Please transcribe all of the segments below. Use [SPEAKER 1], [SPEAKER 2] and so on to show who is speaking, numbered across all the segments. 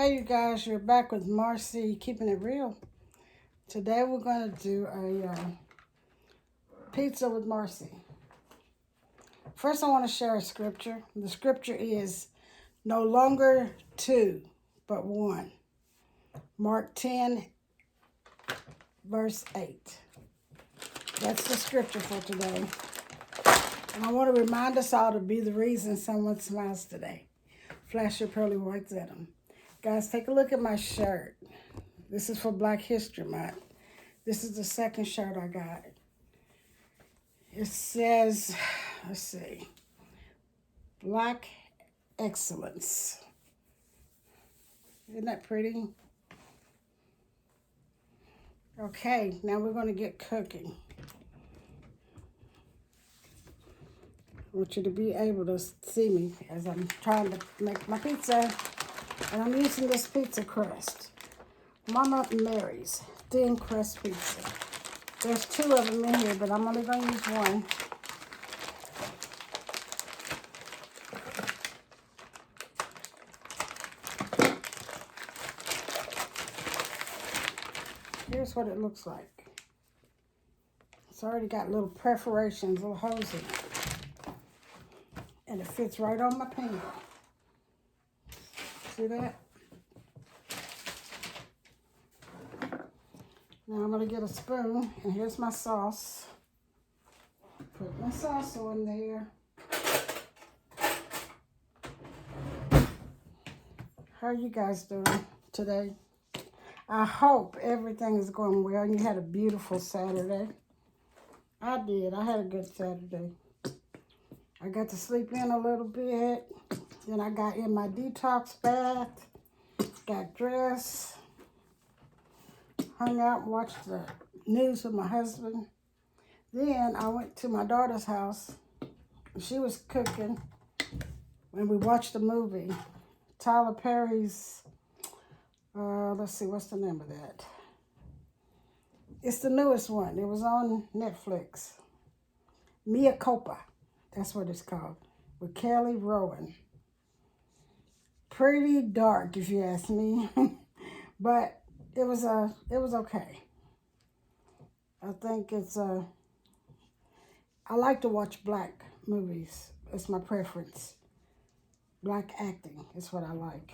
[SPEAKER 1] Hey you guys, you're back with Marci, keeping it real. Today we're going to do a pizza with Marci. First I want to share a scripture. The scripture is no longer two, but one. Mark 10, verse 8. That's the scripture for today. And I want to remind us all to be the reason someone smiles today. Flash your pearly whites at them. Guys, take a look at my shirt. This is for Black History Month. This is the second shirt I got. It says, let's see, Black Excellence. Isn't that pretty? Okay, now we're going to get cooking. I want you to be able to see me as I'm trying to make my pizza. And I'm using this pizza crust. Mama Mary's thin crust pizza. There's two of them in here, but I'm only going to use one. Here's what it looks like. It's already got little perforations, little holes in it. And it fits right on my pan. See that? Now I'm going to get a spoon, and here's my sauce. Put my salsa in there. How are you guys doing today? I hope everything is going well and you had a beautiful Saturday. I did. I had a good Saturday. I got to sleep in a little bit. Then I got in my detox bath, got dressed, hung out and watched the news with my husband. Then I went to my daughter's house. She was cooking and we watched a movie. Tyler Perry's, let's see, what's the name of that? It's the newest one. It was on Netflix. Mea Culpa, that's what it's called, with Kelly Rowan. Pretty dark, if you ask me, but it was okay. I think it's I like to watch black movies. It's my preference. Black acting is what I like.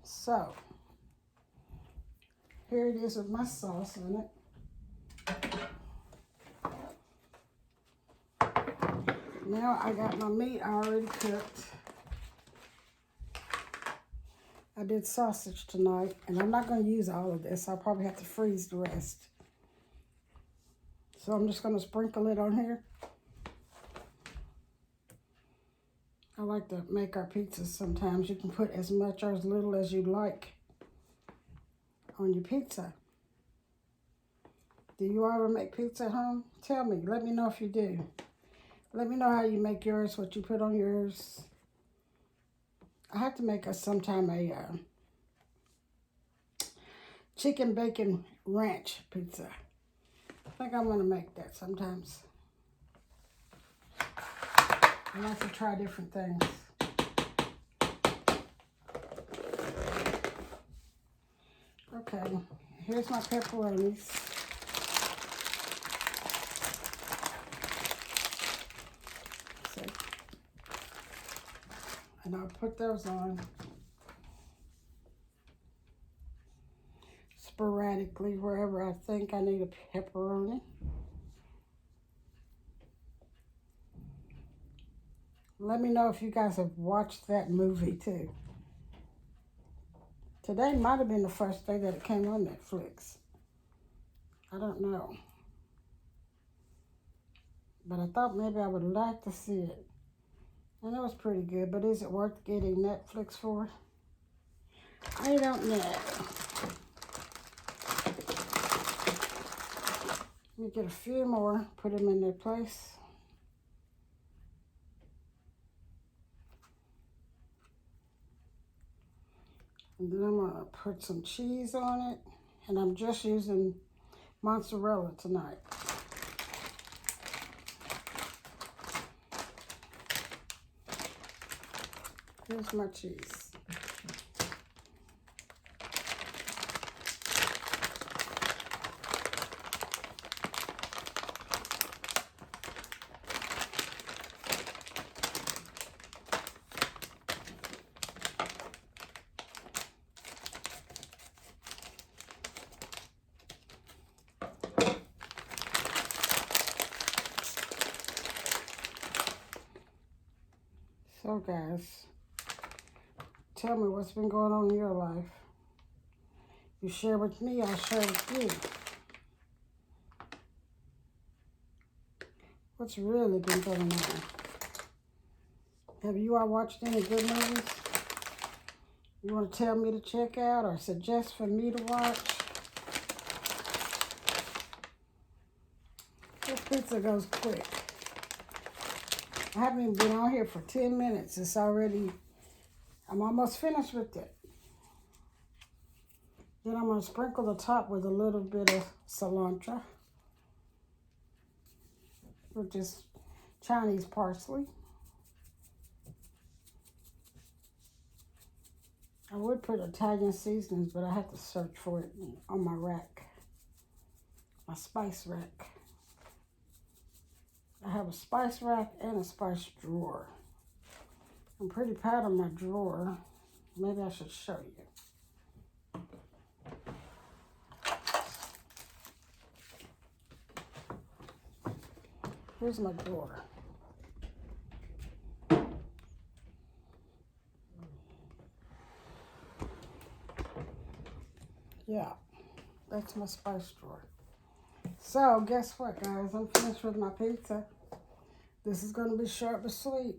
[SPEAKER 1] So here it is with my sauce in it. Now I got my meat already cooked. I did sausage tonight, and I'm not going to use all of this. I'll probably have to freeze the rest. So I'm just going to sprinkle it on here. I like to make our pizzas sometimes. You can put as much or as little as you like on your pizza. Do you ever make pizza at home? Tell me. Let me know if you do. Let me know how you make yours, what you put on yours. I have to make sometime a chicken bacon ranch pizza. I think I'm going to make that sometimes. I like to try different things. Okay, here's my pepperonis. See? And I'll put those on sporadically wherever I think I need a pepperoni. Let me know if you guys have watched that movie too. Today might have been the first day that it came on Netflix. I don't know. But I thought maybe I would like to see it. And it was pretty good, but is it worth getting Netflix for? I don't know. Let me get a few more, put them in their place. And then I'm going to put some cheese on it. And I'm just using mozzarella tonight. Here's my cheese. So guys, tell me what's been going on in your life. You share with me, I'll share with you. What's really been going on? Have you all watched any good movies you want to tell me to check out or suggest for me to watch? This pizza goes quick. I haven't even been on here for 10 minutes. It's already, I'm almost finished with it. Then I'm going to sprinkle the top with a little bit of cilantro, which is Chinese parsley. I would put Italian seasonings, but I have to search for it on my rack, my spice rack. I have a spice rack and a spice drawer. I'm pretty proud of my drawer. Maybe I should show you. Here's my drawer. Yeah, that's my spice drawer. So, guess what, guys? I'm finished with my pizza. This is going to be short but sweet.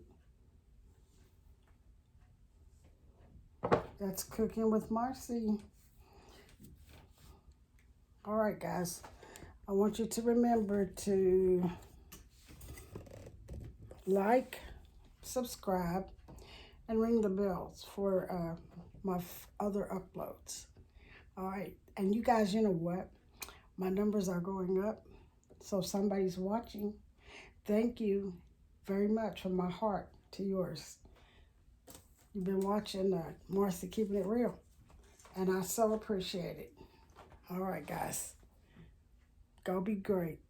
[SPEAKER 1] That's Cooking with Marci. All right, guys. I want you to remember to like, subscribe, and ring the bells for my other uploads. All right. And you guys, you know what? My numbers are going up. So if somebody's watching, thank you very much from my heart to yours. You've been watching Marci Keeping It Real, and I so appreciate it. All right, guys. Go be great.